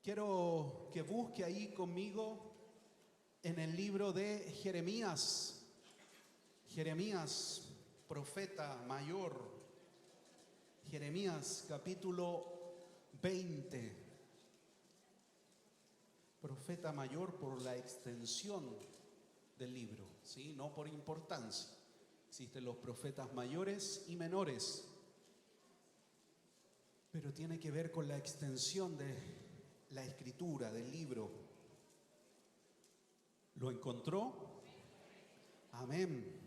Quiero que busque ahí conmigo en el libro de Jeremías. Jeremías, profeta mayor. Jeremías, capítulo 20. Profeta mayor por la extensión del libro, ¿sí? No por importancia. Existen los profetas mayores y menores, pero tiene que ver con la extensión de la escritura, del libro. ¿Lo encontró? Amén.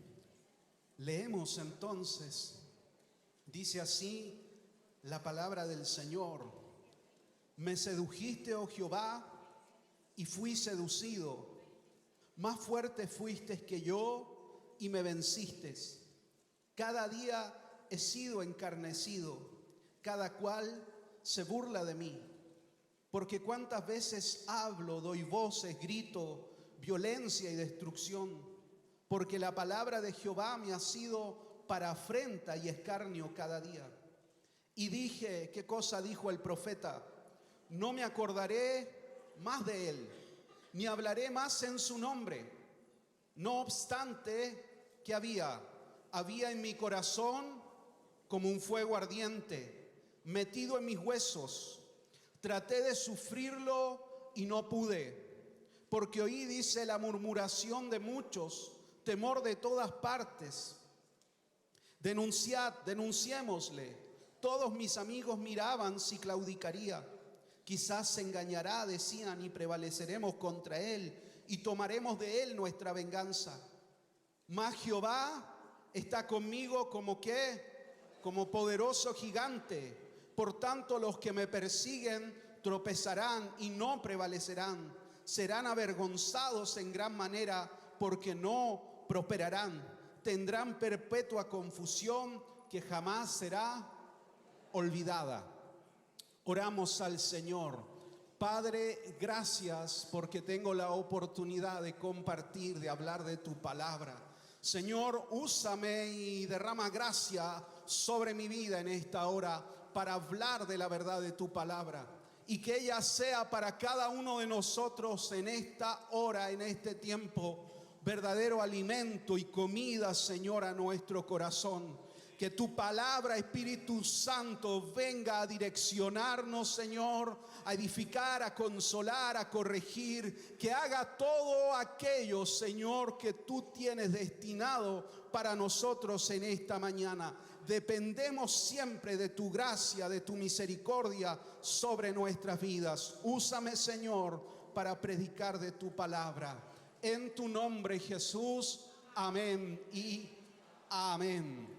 Leemos entonces. Dice así la palabra del Señor: Me sedujiste, oh Jehová, y fui seducido. Más fuerte fuiste que yo y me venciste. Cada día he sido encarnecido, cada cual se burla de mí. Porque cuántas veces hablo, doy voces, grito, violencia y destrucción. Porque la palabra de Jehová me ha sido para afrenta y escarnio cada día. Y dije, ¿qué cosa dijo el profeta? No me acordaré más de él, ni hablaré más en su nombre. No obstante, ¿qué había? Había en mi corazón como un fuego ardiente, metido en mis huesos. Traté de sufrirlo y no pude, porque oí, dice, la murmuración de muchos, temor de todas partes. Denunciémosle. Todos mis amigos miraban si claudicaría. Quizás se engañará, decían, y prevaleceremos contra él, y tomaremos de él nuestra venganza. Mas Jehová está conmigo como poderoso gigante. Por tanto, los que me persiguen tropezarán y no prevalecerán. Serán avergonzados en gran manera, porque no prosperarán. Tendrán perpetua confusión que jamás será olvidada. Oramos al Señor. Padre, gracias porque tengo la oportunidad de compartir, de hablar de tu palabra. Señor, úsame y derrama gracia sobre mi vida en esta hora para hablar de la verdad de tu palabra, y que ella sea para cada uno de nosotros en esta hora, en este tiempo, verdadero alimento y comida, Señor, a nuestro corazón. Que tu palabra, Espíritu Santo, venga a direccionarnos, Señor, a edificar, a consolar, a corregir. Que haga todo aquello, Señor, que tú tienes destinado para nosotros en esta mañana. Dependemos siempre de tu gracia, de tu misericordia sobre nuestras vidas. Úsame, Señor, para predicar de tu palabra. En tu nombre, Jesús. Amén y amén.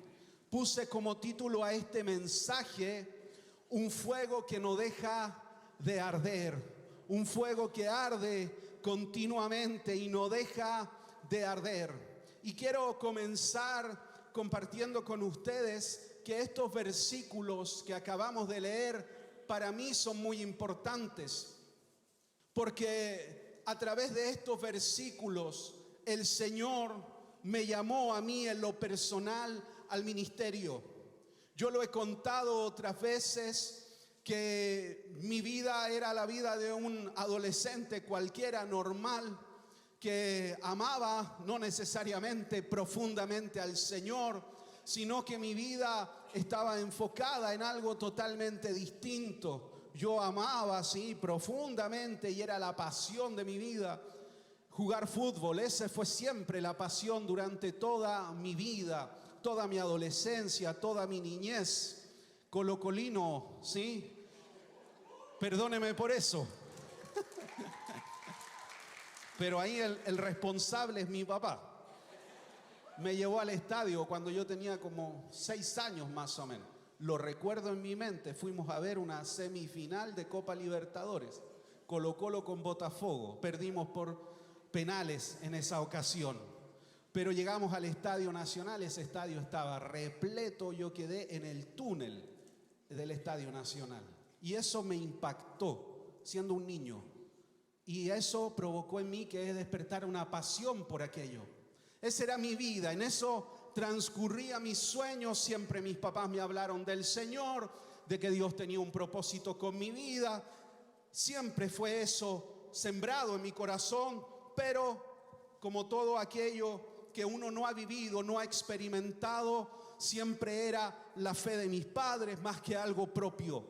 Puse como título a este mensaje: un fuego que no deja de arder. Un fuego que arde continuamente y no deja de arder. Y quiero comenzar compartiendo con ustedes que estos versículos que acabamos de leer para mí son muy importantes, porque a través de estos versículos el Señor me llamó a mí en lo personal al ministerio. Yo lo he contado otras veces que mi vida era la vida de un adolescente cualquiera, normal, que amaba no necesariamente profundamente al Señor, sino que mi vida estaba enfocada en algo totalmente distinto. Yo amaba, sí, profundamente, y era la pasión de mi vida, jugar fútbol. Esa fue siempre la pasión durante toda mi vida, toda mi adolescencia, toda mi niñez. Colocolino, ¿sí? Perdóneme por eso. Pero ahí el responsable es mi papá. Me llevó al estadio cuando yo tenía como 6 años más o menos. Lo recuerdo en mi mente. Fuimos a ver una semifinal de Copa Libertadores. Colo-Colo con Botafogo. Perdimos por penales en esa ocasión. Pero llegamos al Estadio Nacional. Ese estadio estaba repleto. Yo quedé en el túnel del Estadio Nacional. Y eso me impactó siendo un niño. Y eso provocó en mí que despertara una pasión por aquello. Esa era mi vida, en eso transcurría mis sueños. Siempre mis papás me hablaron del Señor, de que Dios tenía un propósito con mi vida. Siempre fue eso sembrado en mi corazón, pero como todo aquello que uno no ha vivido, no ha experimentado, siempre era la fe de mis padres más que algo propio.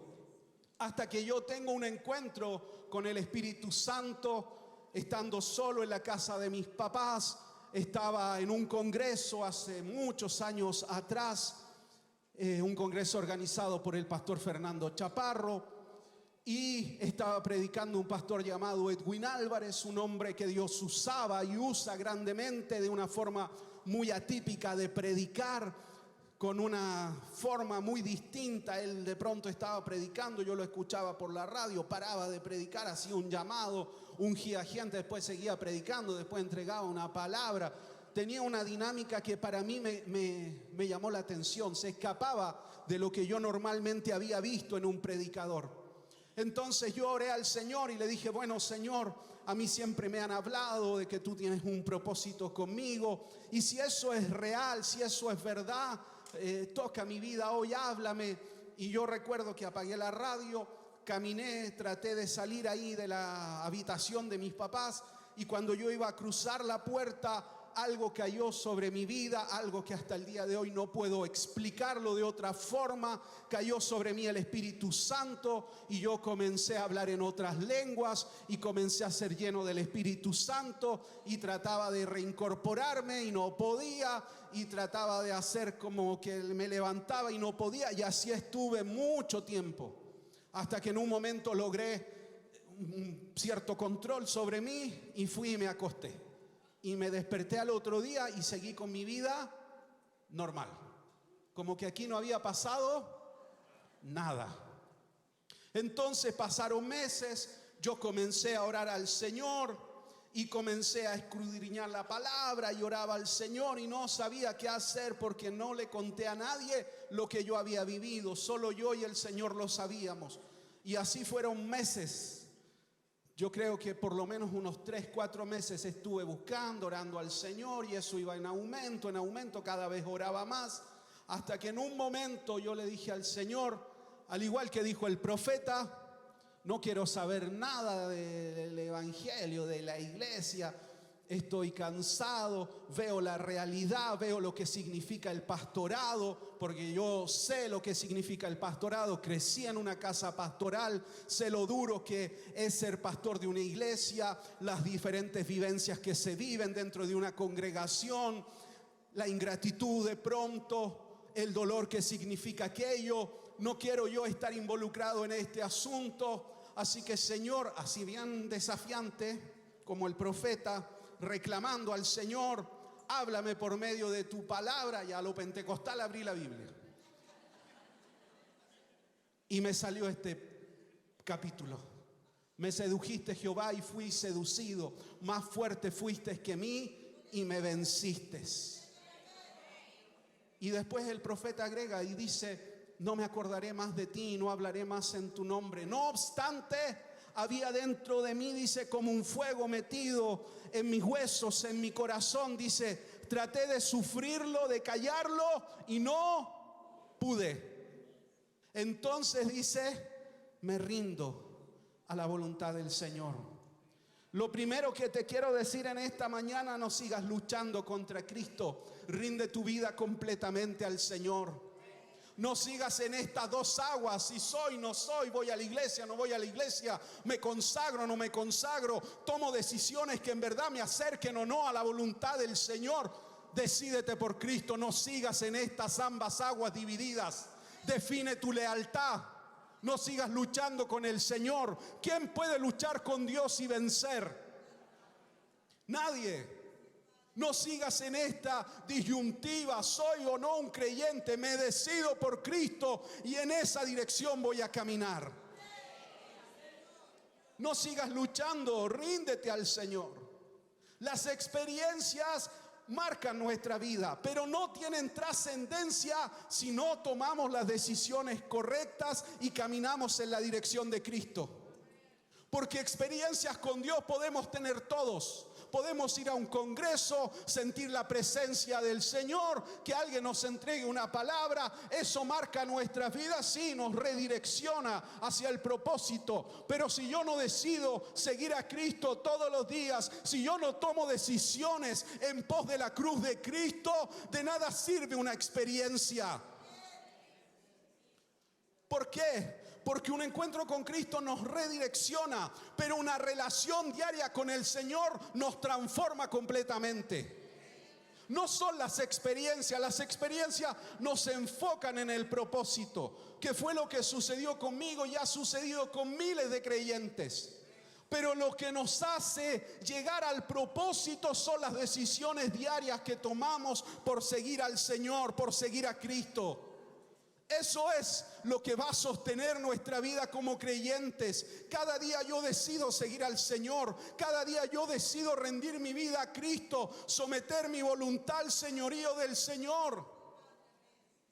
Hasta que yo tengo un encuentro con el Espíritu Santo, estando solo en la casa de mis papás. Estaba en un congreso hace muchos años atrás, un congreso organizado por el pastor Fernando Chaparro, y estaba predicando un pastor llamado Edwin Álvarez, un hombre que Dios usaba y usa grandemente, de una forma muy atípica de predicar, con una forma muy distinta. Él de pronto estaba predicando, yo lo escuchaba por la radio, paraba de predicar, hacía un llamado, ungía gente, después seguía predicando, después entregaba una palabra. Tenía una dinámica que para mí me llamó la atención, se escapaba de lo que yo normalmente había visto en un predicador. Entonces yo oré al Señor y le dije: bueno, Señor, a mí siempre me han hablado de que tú tienes un propósito conmigo, y si eso es real, si eso es verdad, toca mi vida hoy, háblame. Y yo recuerdo que apagué la radio, caminé, traté de salir ahí de la habitación de mis papás, y cuando yo iba a cruzar la puerta, algo cayó sobre mi vida, algo que hasta el día de hoy no puedo explicarlo de otra forma. Cayó sobre mí el Espíritu Santo y yo comencé a hablar en otras lenguas y comencé a ser lleno del Espíritu Santo, y trataba de reincorporarme y no podía, y trataba de hacer como que me levantaba y no podía, y así estuve mucho tiempo, hasta que en un momento logré un cierto control sobre mí y fui y me acosté. Y me desperté al otro día y seguí con mi vida normal, como que aquí no había pasado nada. Entonces pasaron meses, yo comencé a orar al Señor y comencé a escudriñar la palabra y oraba al Señor, y no sabía qué hacer porque no le conté a nadie lo que yo había vivido. Solo yo y el Señor lo sabíamos. Y así fueron meses. Yo creo que por lo menos unos 3-4 meses estuve buscando, orando al Señor, y eso iba en aumento, cada vez oraba más, hasta que en un momento yo le dije al Señor, al igual que dijo el profeta: no quiero saber nada del evangelio, de la iglesia. Estoy cansado, veo la realidad, veo lo que significa el pastorado, porque yo sé lo que significa el pastorado. Crecí en una casa pastoral, sé lo duro que es ser pastor de una iglesia, las diferentes vivencias que se viven dentro de una congregación, la ingratitud de pronto, el dolor que significa aquello. No quiero yo estar involucrado en este asunto. Así que, Señor, así bien desafiante como el profeta, reclamando al Señor: háblame por medio de tu palabra. Y a lo pentecostal abrí la Biblia y me salió este capítulo: me sedujiste, Jehová, y fui seducido, más fuerte fuiste que mí y me venciste. Y después el profeta agrega y dice: no me acordaré más de ti, no hablaré más en tu nombre. No obstante, había dentro de mí, dice, como un fuego metido en mis huesos, en mi corazón. Dice: traté de sufrirlo, de callarlo, y no pude. Entonces dice: me rindo a la voluntad del Señor. Lo primero que te quiero decir en esta mañana: no sigas luchando contra Cristo. Rinde tu vida completamente al Señor. No sigas en estas dos aguas: si soy, no soy, voy a la iglesia, no voy a la iglesia, me consagro, no me consagro, tomo decisiones que en verdad me acerquen o no a la voluntad del Señor. Decídete por Cristo, no sigas en estas ambas aguas divididas. Define tu lealtad. No sigas luchando con el Señor. ¿Quién puede luchar con Dios y vencer? Nadie. No sigas en esta disyuntiva: soy o no un creyente. Me decido por Cristo y en esa dirección voy a caminar. No sigas luchando, ríndete al Señor. Las experiencias marcan nuestra vida, pero no tienen trascendencia si no tomamos las decisiones correctas y caminamos en la dirección de Cristo. Porque experiencias con Dios podemos tener todos. podemos ir a un congreso, sentir la presencia del Señor, que alguien nos entregue una palabra. Eso marca nuestras vidas, sí, nos redirecciona hacia el propósito. Pero si yo no decido seguir a Cristo todos los días, si yo no tomo decisiones en pos de la cruz de Cristo, de nada sirve una experiencia. ¿Por qué? Porque un encuentro con Cristo nos redirecciona, pero una relación diaria con el Señor nos transforma completamente. No son las experiencias nos enfocan en el propósito, que fue lo que sucedió conmigo y ha sucedido con miles de creyentes. Pero lo que nos hace llegar al propósito son las decisiones diarias que tomamos por seguir al Señor, por seguir a Cristo. Eso es lo que va a sostener nuestra vida como creyentes. Cada día yo decido seguir al Señor. Cada día yo decido rendir mi vida a Cristo, someter mi voluntad al señorío del Señor.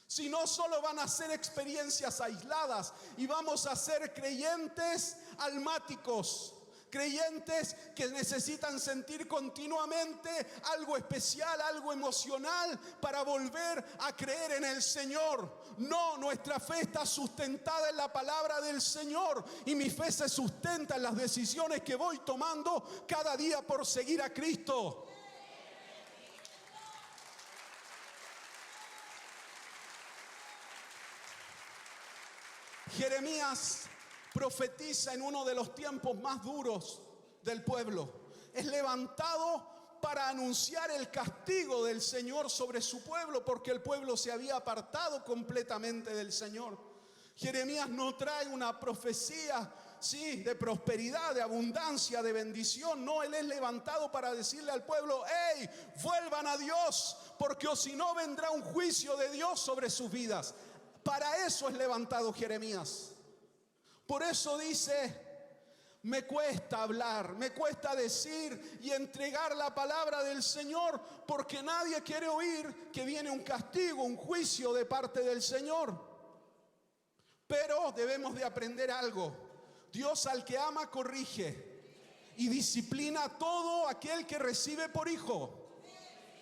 Si no, solo van a ser experiencias aisladas y vamos a ser creyentes almáticos. Creyentes que necesitan sentir continuamente algo especial, algo emocional para volver a creer en el Señor. No, nuestra fe está sustentada en la palabra del Señor y mi fe se sustenta en las decisiones que voy tomando cada día por seguir a Cristo. Jeremías profetiza en uno de los tiempos más duros del pueblo. Es levantado para anunciar el castigo del Señor sobre su pueblo, porque el pueblo se había apartado completamente del Señor. Jeremías no trae una profecía, sí, de prosperidad, de abundancia, de bendición. No, él es levantado para decirle al pueblo: ¡hey, vuelvan a Dios! Porque o si no vendrá un juicio de Dios sobre sus vidas. Para eso es levantado Jeremías. Por eso dice: me cuesta hablar, me cuesta decir y entregar la palabra del Señor, porque nadie quiere oír que viene un castigo, un juicio de parte del Señor. Pero debemos de aprender algo. Dios al que ama corrige y disciplina a todo aquel que recibe por hijo.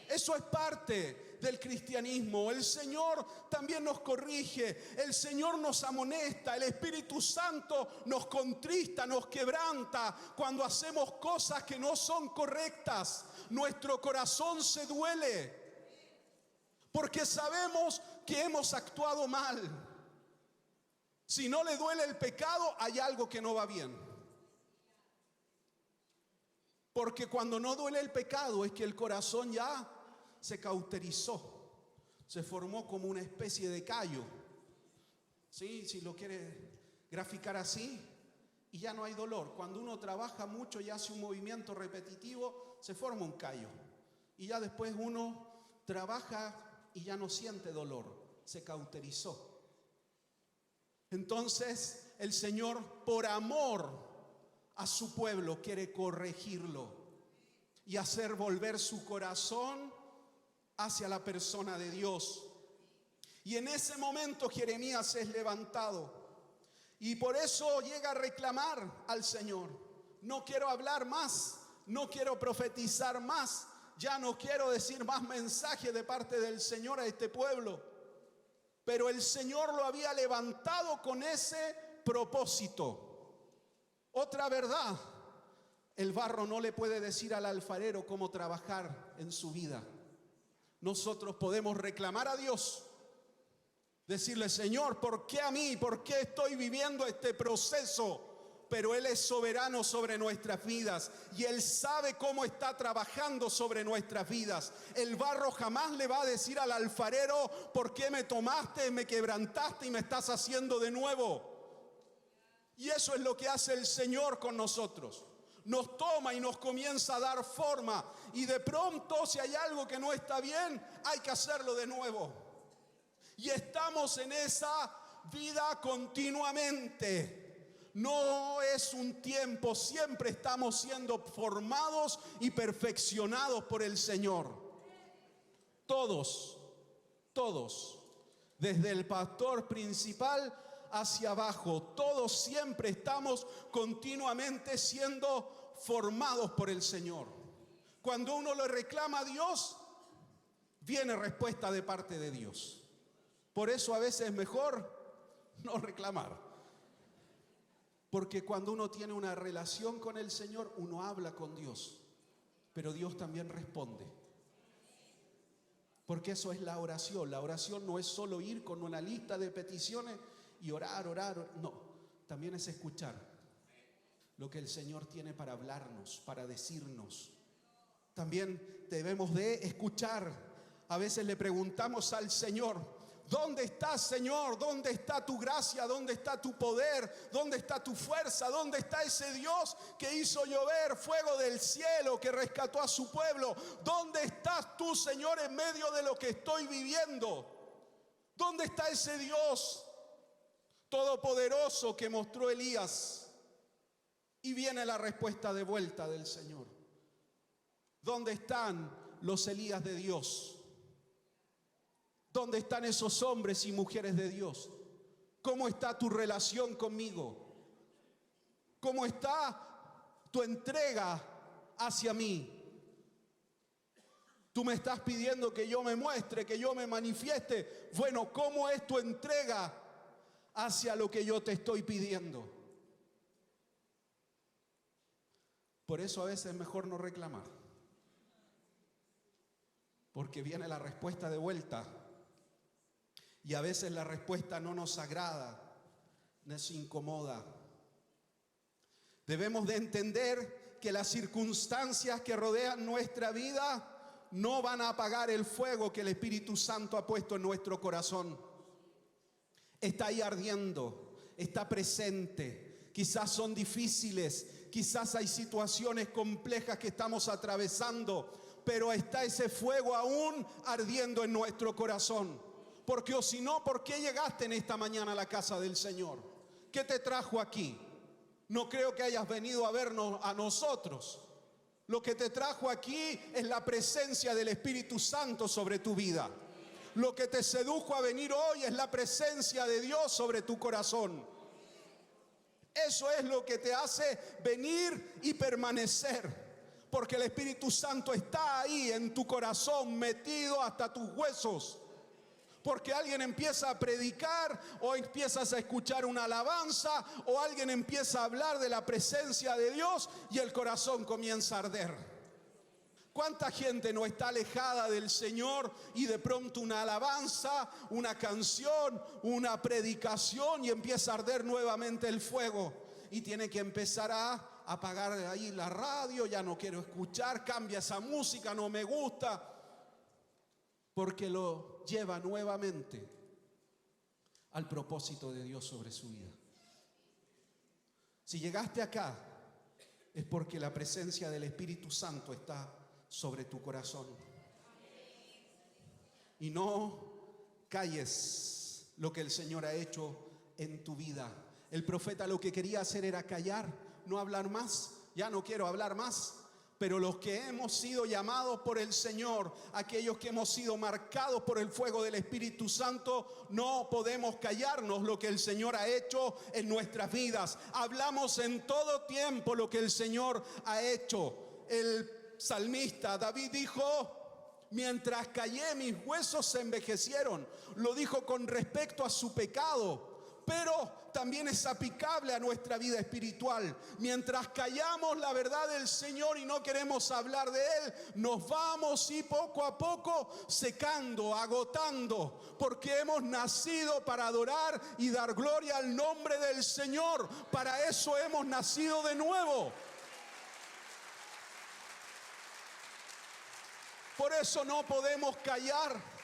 Eso es parte del cristianismo. El Señor también nos corrige, el Señor nos amonesta, el Espíritu Santo nos contrista, nos quebranta cuando hacemos cosas que no son correctas. Nuestro corazón se duele porque sabemos que hemos actuado mal. Si no le duele el pecado, hay algo que no va bien. Porque cuando no duele el pecado es que el corazón ya se cauterizó, se formó como una especie de callo. ¿Sí? Si lo quiere graficar así, y ya no hay dolor. Cuando uno trabaja mucho y hace un movimiento repetitivo, se forma un callo. Y ya después uno trabaja y ya no siente dolor, se cauterizó. Entonces el Señor, por amor a su pueblo, quiere corregirlo y hacer volver su corazón hacia la persona de Dios. Y en ese momento Jeremías es levantado y por eso llega a reclamar al Señor: no quiero hablar más, no quiero profetizar más, ya no quiero decir más mensajes de parte del Señor a este pueblo. Pero el Señor lo había levantado con ese propósito. Otra verdad: el barro no le puede decir al alfarero cómo trabajar en su vida. Nosotros podemos reclamar a Dios, decirle: Señor, ¿por qué a mí? ¿Por qué estoy viviendo este proceso? Pero Él es soberano sobre nuestras vidas y Él sabe cómo está trabajando sobre nuestras vidas. El barro jamás le va a decir al alfarero: ¿por qué me tomaste, me quebrantaste y me estás haciendo de nuevo? Y eso es lo que hace el Señor con nosotros. Nos toma y nos comienza a dar forma, y de pronto, si hay algo que no está bien, hay que hacerlo de nuevo. Y estamos en esa vida continuamente. No es un tiempo, siempre estamos siendo formados y perfeccionados por el Señor. Todos, desde el pastor principal hacia abajo, todos siempre estamos continuamente siendo formados por el Señor. Cuando uno le reclama a Dios, viene respuesta de parte de Dios. Por eso a veces es mejor no reclamar. Porque cuando uno tiene una relación con el Señor, uno habla con Dios. Pero Dios también responde. Porque eso es la oración. La oración no es solo ir con una lista de peticiones y orar. No, también es escuchar lo que el Señor tiene para hablarnos, para decirnos. También debemos de escuchar. A veces le preguntamos al Señor: ¿dónde estás, Señor? ¿Dónde está tu gracia? ¿Dónde está tu poder? ¿Dónde está tu fuerza? ¿Dónde está ese Dios que hizo llover fuego del cielo, que rescató a su pueblo? ¿Dónde estás tú, Señor, en medio de lo que estoy viviendo? ¿Dónde está ese Dios todopoderoso que mostró Elías? Y viene la respuesta de vuelta del Señor. ¿Dónde están los Elías de Dios? ¿Dónde están esos hombres y mujeres de Dios? ¿Cómo está tu relación conmigo? ¿Cómo está tu entrega hacia mí? Tú me estás pidiendo que yo me muestre, que yo me manifieste. Bueno, ¿cómo es tu entrega hacia lo que yo te estoy pidiendo? Por eso a veces es mejor no reclamar. Porque viene la respuesta de vuelta. Y a veces la respuesta no nos agrada, nos incomoda. Debemos de entender que las circunstancias que rodean nuestra vida no van a apagar el fuego que el Espíritu Santo ha puesto en nuestro corazón. Está ahí ardiendo, está presente. Quizás son difíciles, quizás hay situaciones complejas que estamos atravesando, pero está ese fuego aún ardiendo en nuestro corazón. Porque o si no, ¿por qué llegaste en esta mañana a la casa del Señor? ¿Qué te trajo aquí? No creo que hayas venido a vernos a nosotros. Lo que te trajo aquí es la presencia del Espíritu Santo sobre tu vida. Lo que te sedujo a venir hoy es la presencia de Dios sobre tu corazón. Eso es lo que te hace venir y permanecer. Porque el Espíritu Santo está ahí en tu corazón, metido hasta tus huesos. Porque alguien empieza a predicar, o empiezas a escuchar una alabanza, o alguien empieza a hablar de la presencia de Dios y el corazón comienza a arder. ¿Cuánta gente no está alejada del Señor y de pronto una alabanza, una canción, una predicación y empieza a arder nuevamente el fuego? Y tiene que empezar a apagar ahí la radio, ya no quiero escuchar, cambia esa música, no me gusta. Porque lo lleva nuevamente al propósito de Dios sobre su vida. Si llegaste acá, es porque la presencia del Espíritu Santo está sobre tu corazón. Y no calles lo que el Señor ha hecho en tu vida. El profeta lo que quería hacer era callar, no hablar más. Ya no quiero hablar más. Pero los que hemos sido llamados por el Señor, aquellos que hemos sido marcados por el fuego del Espíritu Santo, no podemos callarnos lo que el Señor ha hecho en nuestras vidas. Hablamos en todo tiempo lo que el Señor ha hecho. El salmista David dijo: mientras callé, mis huesos se envejecieron. Lo dijo con respecto a su pecado, pero también es aplicable a nuestra vida espiritual. Mientras callamos la verdad del Señor y no queremos hablar de Él, nos vamos y poco a poco secando, agotando, porque hemos nacido para adorar y dar gloria al nombre del Señor. Para eso hemos nacido de nuevo. Por eso no podemos callar.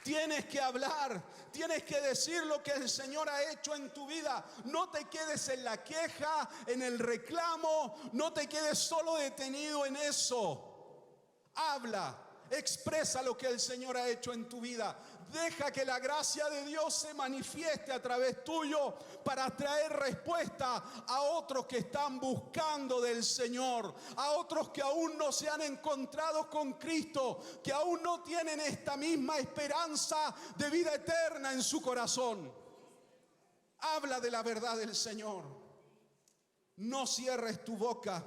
Tienes que hablar, tienes que decir lo que el Señor ha hecho en tu vida. No te quedes en la queja, en el reclamo, no te quedes solo detenido en eso. Habla, expresa lo que el Señor ha hecho en tu vida. Deja que la gracia de Dios se manifieste a través tuyo para traer respuesta a otros que están buscando del Señor, a otros que aún no se han encontrado con Cristo, que aún no tienen esta misma esperanza de vida eterna en su corazón. Habla de la verdad del Señor. No cierres tu boca.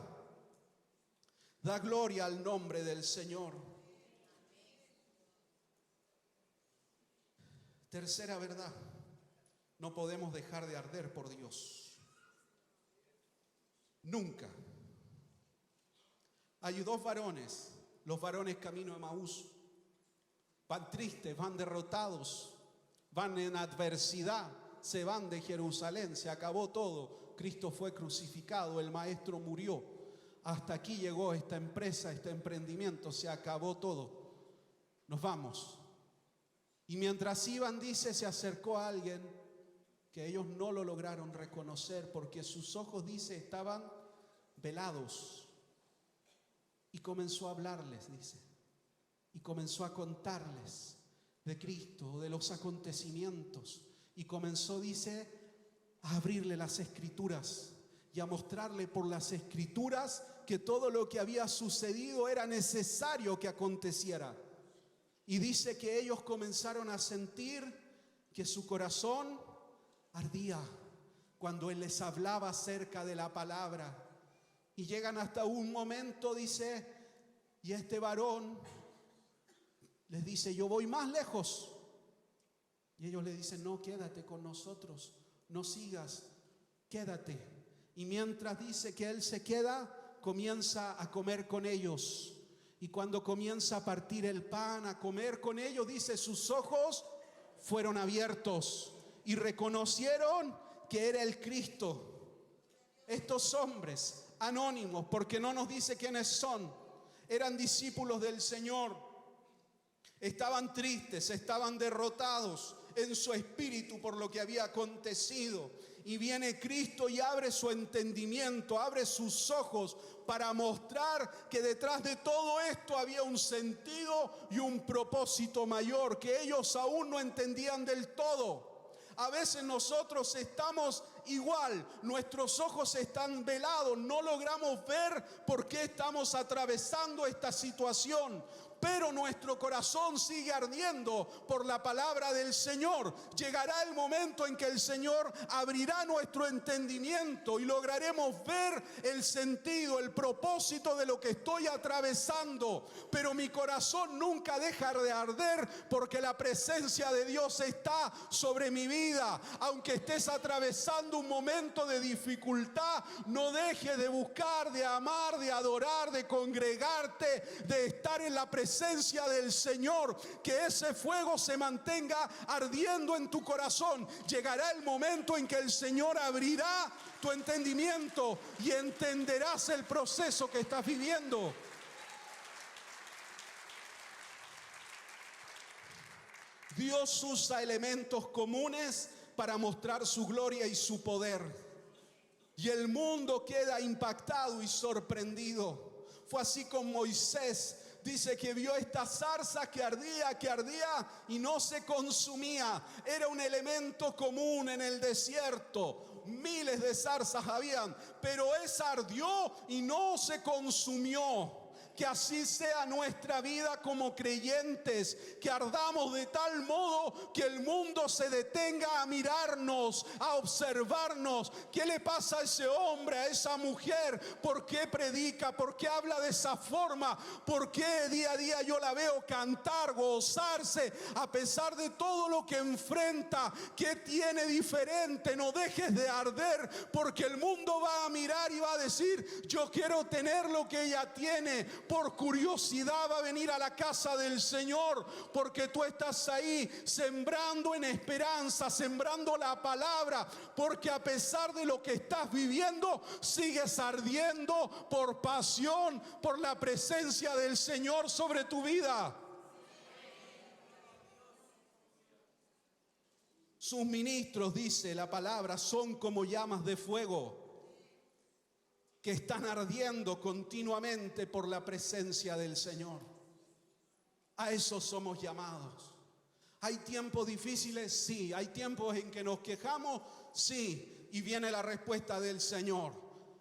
Da gloria al nombre del Señor. Tercera verdad, no podemos dejar de arder por Dios. Nunca. Hay dos varones, los varones camino a Emaús. Van tristes, van derrotados, van en adversidad, se van de Jerusalén, se acabó todo. Cristo fue crucificado, el Maestro murió. Hasta aquí llegó esta empresa, este emprendimiento, se acabó todo. Nos vamos. Y mientras iban, dice, se acercó a alguien que ellos no lo lograron reconocer porque sus ojos, dice, estaban velados. Y comenzó a hablarles, dice, y comenzó a contarles de Cristo, de los acontecimientos. Y comenzó, dice, a abrirle las Escrituras y a mostrarle por las Escrituras que todo lo que había sucedido era necesario que aconteciera. Y dice que ellos comenzaron a sentir que su corazón ardía cuando Él les hablaba acerca de la palabra. Y llegan hasta un momento, dice, y este varón les dice, yo voy más lejos. Y ellos le dicen, no, quédate con nosotros, no sigas, quédate. Y mientras dice que Él se queda, comienza a comer con ellos. Y cuando comienza a partir el pan, a comer con ellos, dice, sus ojos fueron abiertos y reconocieron que era el Cristo. Estos hombres anónimos, porque no nos dice quiénes son, eran discípulos del Señor. Estaban tristes, estaban derrotados en su espíritu por lo que había acontecido. Y viene Cristo y abre su entendimiento, abre sus ojos para mostrar que detrás de todo esto había un sentido y un propósito mayor que ellos aún no entendían del todo. A veces nosotros estamos igual, nuestros ojos están velados, no logramos ver por qué estamos atravesando esta situación. Pero nuestro corazón sigue ardiendo por la palabra del Señor. Llegará el momento en que el Señor abrirá nuestro entendimiento y lograremos ver el sentido, el propósito de lo que estoy atravesando. Pero mi corazón nunca deja de arder porque la presencia de Dios está sobre mi vida. Aunque estés atravesando un momento de dificultad, no dejes de buscar, de amar, de adorar, de congregarte, de estar en la presencia del Señor, que ese fuego se mantenga ardiendo en tu corazón. Llegará el momento en que el Señor abrirá tu entendimiento y entenderás el proceso que estás viviendo. Dios usa elementos comunes para mostrar su gloria y su poder. Y el mundo queda impactado y sorprendido. Fue así con Moisés. Dice que vio esta zarza que ardía y no se consumía. Era un elemento común en el desierto. Miles de zarzas habían, pero esa ardió y no se consumió. Que así sea nuestra vida como creyentes, que ardamos de tal modo que el mundo se detenga a mirarnos, a observarnos. ¿Qué le pasa a ese hombre, a esa mujer? ¿Por qué predica? ¿Por qué habla de esa forma? ¿Por qué día a día yo la veo cantar, gozarse a pesar de todo lo que enfrenta? ¿Qué tiene diferente? No dejes de arder, porque el mundo va a mirar y va a decir, yo quiero tener lo que ella tiene. Por curiosidad va a venir a la casa del Señor, porque tú estás ahí sembrando en esperanza, sembrando la palabra, porque a pesar de lo que estás viviendo, sigues ardiendo por pasión, por la presencia del Señor sobre tu vida. Sus ministros, dice la palabra, son como llamas de fuego que están ardiendo continuamente por la presencia del Señor. A eso somos llamados. ¿Hay tiempos difíciles? Sí. ¿Hay tiempos en que nos quejamos? Sí. Y viene la respuesta del Señor.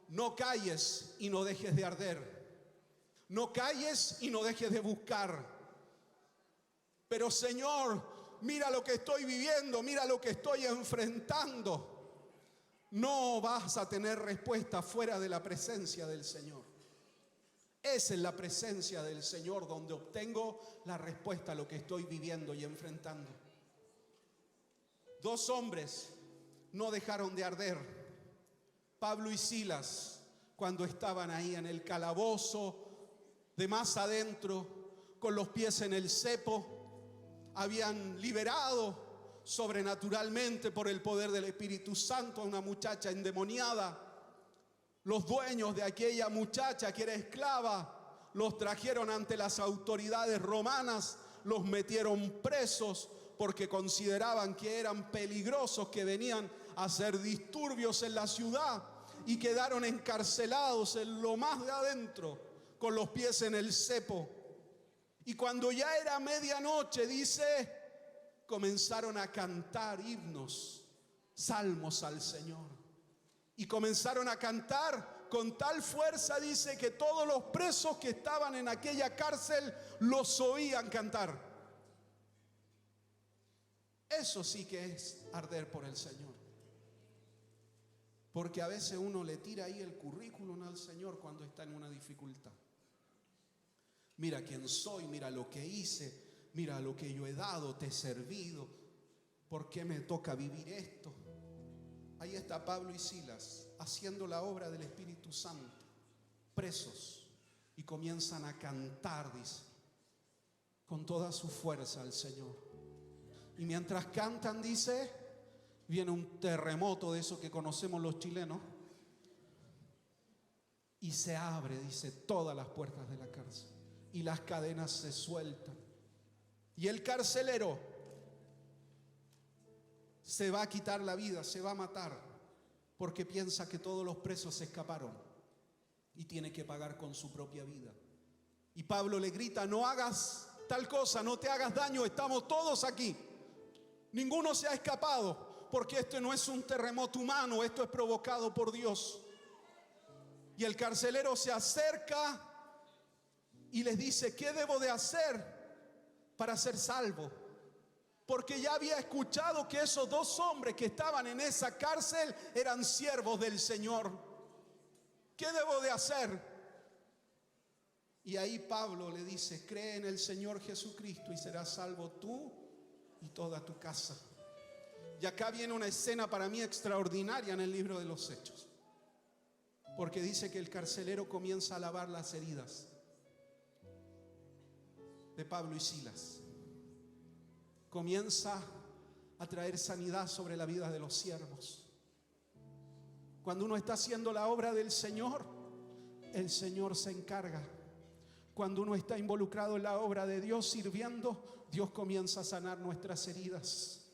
No calles y no dejes de arder. No calles y no dejes de buscar. Pero Señor, mira lo que estoy viviendo, mira lo que estoy enfrentando. No vas a tener respuesta fuera de la presencia del Señor. Es en la presencia del Señor donde obtengo la respuesta a lo que estoy viviendo y enfrentando. 2 hombres no dejaron de arder. Pablo y Silas, cuando estaban ahí en el calabozo de más adentro, con los pies en el cepo, habían liberado sobrenaturalmente por el poder del Espíritu Santo a una muchacha endemoniada. Los dueños de aquella muchacha que era esclava los trajeron ante las autoridades romanas, los metieron presos porque consideraban que eran peligrosos, que venían a hacer disturbios en la ciudad, y quedaron encarcelados en lo más de adentro, con los pies en el cepo. Y cuando ya era medianoche, dice, comenzaron a cantar himnos, salmos al Señor. Y comenzaron a cantar con tal fuerza, dice, que todos los presos que estaban en aquella cárcel los oían cantar. Eso sí que es arder por el Señor. Porque a veces uno le tira ahí el currículum al Señor cuando está en una dificultad. Mira quién soy, mira lo que hice, mira lo que yo he dado, te he servido. ¿Por qué me toca vivir esto? Ahí está Pablo y Silas haciendo la obra del Espíritu Santo, presos, y comienzan a cantar, dice, con toda su fuerza al Señor. Y mientras cantan, dice, viene un terremoto de eso que conocemos los chilenos, y se abre, dice, todas las puertas de la cárcel, y las cadenas se sueltan, y el carcelero se va a quitar la vida, se va a matar, porque piensa que todos los presos se escaparon y tiene que pagar con su propia vida. Y Pablo le grita, no hagas tal cosa, no te hagas daño, estamos todos aquí, ninguno se ha escapado, porque esto no es un terremoto humano, esto es provocado por Dios. Y el carcelero se acerca y les dice, ¿qué debo de hacer para ser salvo? Porque ya había escuchado que esos 2 hombres que estaban en esa cárcel eran siervos del Señor. ¿Qué debo de hacer? Y ahí Pablo le dice, cree en el Señor Jesucristo y serás salvo tú y toda tu casa. Y acá viene una escena para mí extraordinaria en el libro de los Hechos. Porque dice que el carcelero comienza a lavar las heridas de Pablo y Silas. Comienza a traer sanidad sobre la vida de los siervos. Cuando uno está haciendo la obra del Señor, el Señor se encarga. Cuando uno está involucrado en la obra de Dios sirviendo, Dios comienza a sanar nuestras heridas.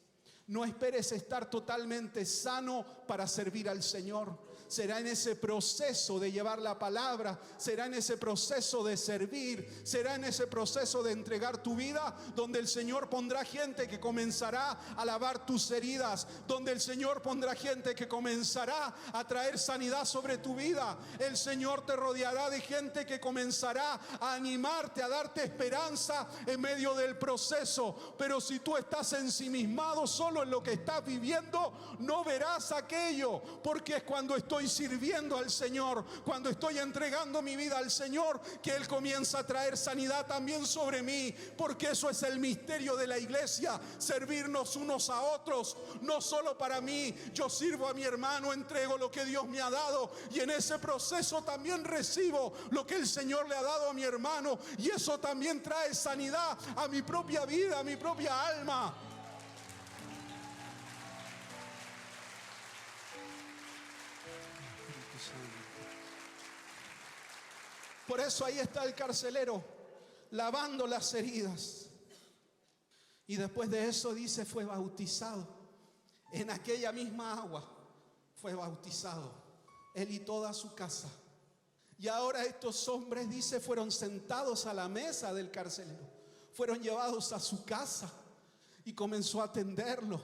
No esperes estar totalmente sano para servir al Señor. Será en ese proceso de llevar la palabra, será en ese proceso de servir, será en ese proceso de entregar tu vida, donde el Señor pondrá gente que comenzará a lavar tus heridas, donde el Señor pondrá gente que comenzará a traer sanidad sobre tu vida. El Señor te rodeará de gente que comenzará a animarte, a darte esperanza en medio del proceso. Pero si tú estás ensimismado solo en lo que estás viviendo, no verás aquello, porque es cuando estoy sirviendo al Señor, cuando estoy entregando mi vida al Señor, que Él comienza a traer sanidad también sobre mí, porque eso es el misterio de la iglesia, servirnos unos a otros, no solo para mí. Yo sirvo a mi hermano, entrego lo que Dios me ha dado, y en ese proceso también recibo lo que el Señor le ha dado a mi hermano, y eso también trae sanidad a mi propia vida, a mi propia alma. Por eso ahí está el carcelero lavando las heridas. Y después de eso, dice, fue bautizado. En aquella misma agua fue bautizado él y toda su casa. Y ahora estos hombres, dice, fueron sentados a la mesa del carcelero. Fueron llevados a su casa y comenzó a atenderlo.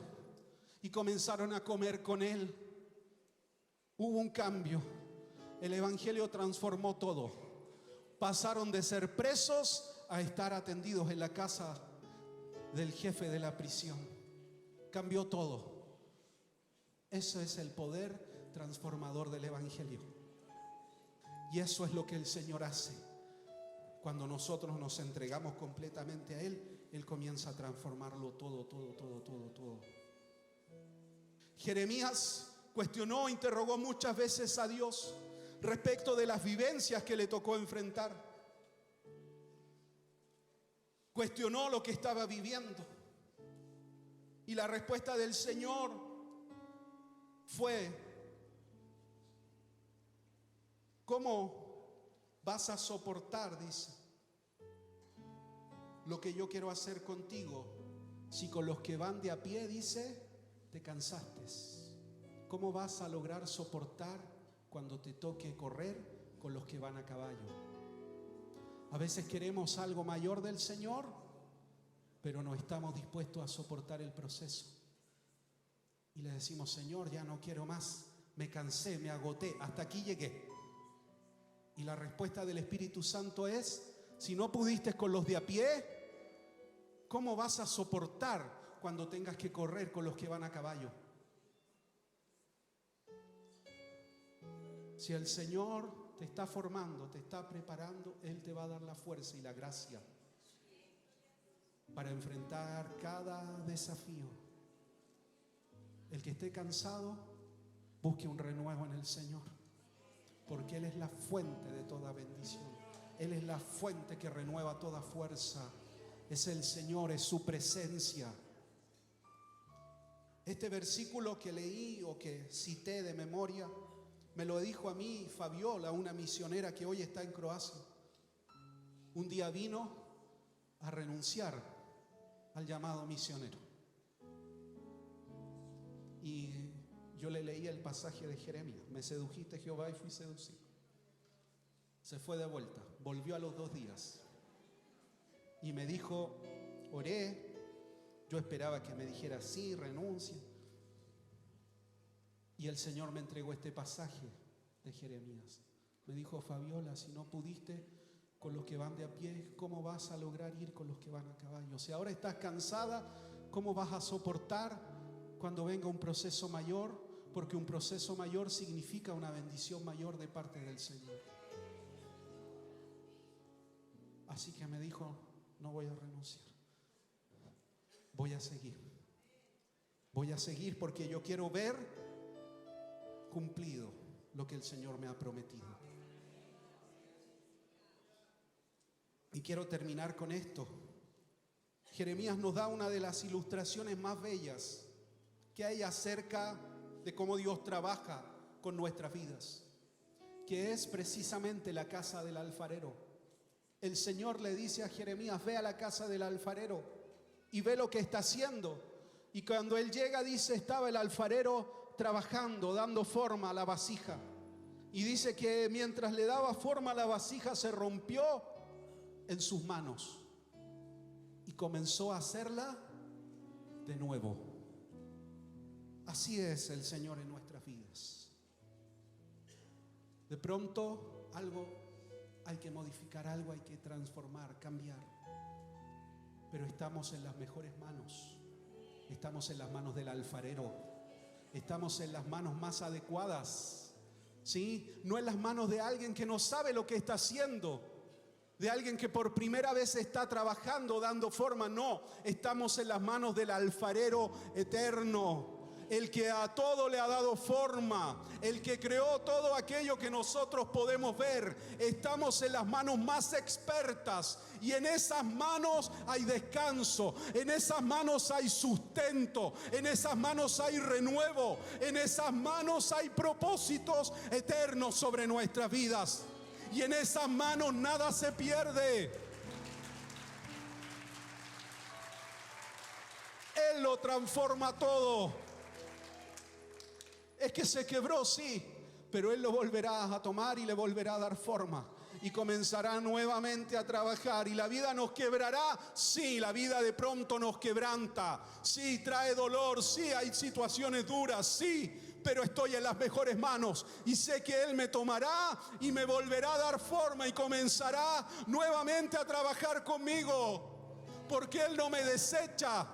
Y comenzaron a comer con él. Hubo un cambio. El evangelio transformó todo. Pasaron de ser presos a estar atendidos en la casa del jefe de la prisión. Cambió todo. Eso es el poder transformador del evangelio. Y eso es lo que el Señor hace. Cuando nosotros nos entregamos completamente a Él, Él comienza a transformarlo todo. Jeremías cuestionó, interrogó muchas veces a Dios respecto de las vivencias que le tocó enfrentar. Cuestionó lo que estaba viviendo. Y la respuesta del Señor fue: ¿cómo vas a soportar, dice, lo que yo quiero hacer contigo, si con los que van de a pie, dice, te cansaste? ¿Cómo vas a lograr soportar cuando te toque correr con los que van a caballo? A veces queremos algo mayor del Señor, pero no estamos dispuestos a soportar el proceso. Y le decimos: Señor, ya no quiero más, me cansé, me agoté, hasta aquí llegué. Y la respuesta del Espíritu Santo es: si no pudiste con los de a pie, ¿cómo vas a soportar cuando tengas que correr con los que van a caballo? Si el Señor te está formando, te está preparando, Él te va a dar la fuerza y la gracia para enfrentar cada desafío. El que esté cansado, busque un renuevo en el Señor, porque Él es la fuente de toda bendición. Él es la fuente que renueva toda fuerza. Es el Señor, es su presencia. Este versículo que leí o que cité de memoria me lo dijo a mí Fabiola, una misionera que hoy está en Croacia. Un día vino a renunciar al llamado misionero. Y yo le leí el pasaje de Jeremías: me sedujiste, Jehová, y fui seducido. Se fue de vuelta, volvió a los 2 días y me dijo: oré, yo esperaba que me dijera sí, renuncia. Y el Señor me entregó este pasaje de Jeremías. Me dijo: Fabiola, si no pudiste con los que van de a pie, ¿cómo vas a lograr ir con los que van a caballo? Si ahora estás cansada, ¿cómo vas a soportar cuando venga un proceso mayor? Porque un proceso mayor significa una bendición mayor de parte del Señor. Así que me dijo: no voy a renunciar, voy a seguir. Voy a seguir porque yo quiero ver cumplido lo que el Señor me ha prometido. Y quiero terminar con esto. Jeremías nos da una de las ilustraciones más bellas que hay acerca de cómo Dios trabaja con nuestras vidas, que es precisamente la casa del alfarero. El Señor le dice a Jeremías: ve a la casa del alfarero y ve lo que está haciendo. Y cuando él llega, dice, estaba el alfarero trabajando, dando forma a la vasija. Y dice que mientras le daba forma a la vasija, se rompió en sus manos y comenzó a hacerla de nuevo. Así es el Señor en nuestras vidas. De pronto algo hay que modificar, algo hay que transformar, cambiar. Pero estamos en las mejores manos. Estamos en las manos del alfarero. Estamos en las manos más adecuadas, ¿sí? No en las manos de alguien que no sabe lo que está haciendo, de alguien que por primera vez está trabajando, dando forma. No, estamos en las manos del alfarero eterno, el que a todo le ha dado forma, el que creó todo aquello que nosotros podemos ver. Estamos en las manos más expertas y en esas manos hay descanso, en esas manos hay sustento, en esas manos hay renuevo, en esas manos hay propósitos eternos sobre nuestras vidas. Y en esas manos nada se pierde. Él lo transforma todo. Es que se quebró, sí, pero Él lo volverá a tomar y le volverá a dar forma. Y comenzará nuevamente a trabajar. Y la vida nos quebrará, sí, la vida de pronto nos quebranta. Sí, trae dolor, sí, hay situaciones duras, sí, pero estoy en las mejores manos. Y sé que Él me tomará y me volverá a dar forma y comenzará nuevamente a trabajar conmigo. Porque Él no me desecha,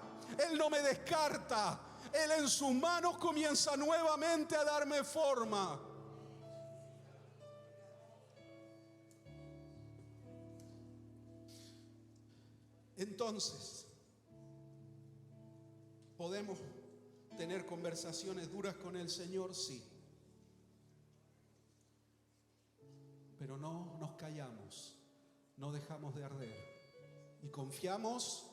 Él no me descarta. Él en sus manos comienza nuevamente a darme forma. Entonces, ¿podemos tener conversaciones duras con el Señor? Sí. Pero no nos callamos, no dejamos de arder y confiamos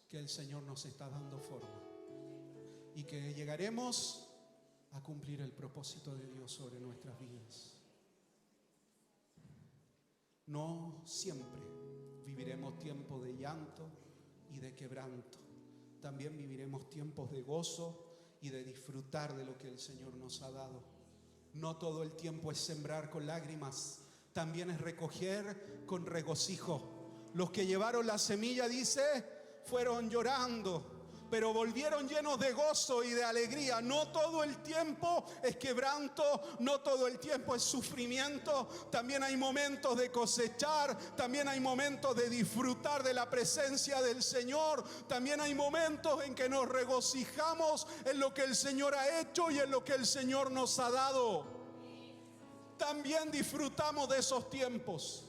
que el Señor nos está dando forma y que llegaremos a cumplir el propósito de Dios sobre nuestras vidas. No siempre viviremos tiempos de llanto y de quebranto. También viviremos tiempos de gozo y de disfrutar de lo que el Señor nos ha dado. No todo el tiempo es sembrar con lágrimas, también es recoger con regocijo. Los que llevaron la semilla, dice, fueron llorando, pero volvieron llenos de gozo y de alegría. No todo el tiempo es quebranto, no todo el tiempo es sufrimiento. También hay momentos de cosechar, también hay momentos de disfrutar de la presencia del Señor. También hay momentos en que nos regocijamos en lo que el Señor ha hecho y en lo que el Señor nos ha dado. También disfrutamos de esos tiempos.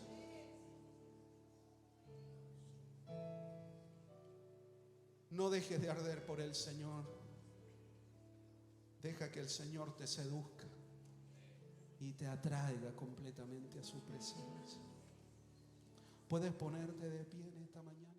No dejes de arder por el Señor. Deja que el Señor te seduzca y te atraiga completamente a su presencia. ¿Puedes ponerte de pie en esta mañana?